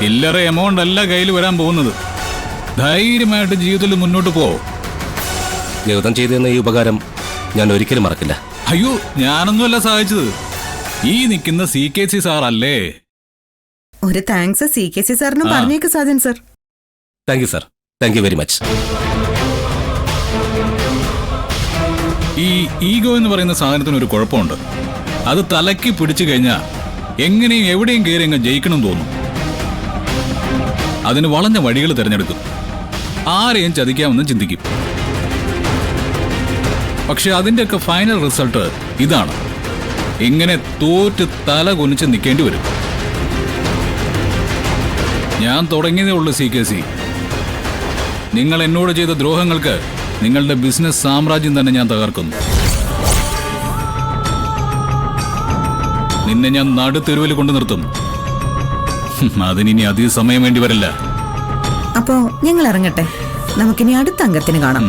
ചില്ലറ എമൗണ്ട് അല്ല കയ്യിൽ വരാൻ പോകുന്നത്. ധൈര്യമായിട്ട് ജീവിതത്തിൽ മുന്നോട്ട് പോ. ഗൗതം ചെയ്തെന്ന ഈ ഉപകാരം ഞാൻ ഒരിക്കലും മറക്കില്ല. അയ്യോ, ഞാനൊന്നുമല്ല സഹായിച്ചത്, ഈ നിൽക്കുന്ന CKC സാറല്ലേ. ഒരു താങ്ക്സ് CKC സാറിനും പറഞ്ഞേക്ക് Sajan sir. Thank you sir, thank you very much. ഈ ഈഗോ എന്ന് പറയുന്ന സാധനത്തിന് ഒരു കുഴപ്പമുണ്ട്. അത് തലയ്ക്ക് പിടിച്ചു കഴിഞ്ഞാൽ എങ്ങനെയും എവിടെയും കയറി അങ്ങ് ജയിക്കണം തോന്നും. അതിന് വളഞ്ഞ വഴികൾ തിരഞ്ഞെടുക്കും, ആരെയും ചതിക്കാമെന്ന് ചിന്തിക്കും. പക്ഷെ അതിൻ്റെയൊക്കെ ഫൈനൽ റിസൾട്ട് ഇതാണ്. ഇങ്ങനെ തോറ്റ് തല കുനിച്ച് നിൽക്കേണ്ടി വരും. ഞാൻ തുടങ്ങിയതേ ഉള്ളൂ CKC. നിങ്ങൾ എന്നോട് ചെയ്ത ദ്രോഹങ്ങൾക്ക് നിങ്ങളുടെ ബിസിനസ് സാമ്രാജ്യം തന്നെ ഞാൻ തകർക്കുന്നു. നിന്നെ ഞാൻ നടുത്തെരുവിൽ കൊണ്ടു നിർത്തും. അതിനി അധിക സമയം വേണ്ടി വരില്ല. അപ്പോ ഞങ്ങൾ ഇറങ്ങട്ടെ, നമുക്കിനി അടുത്ത അംഗത്തിന് കാണാം.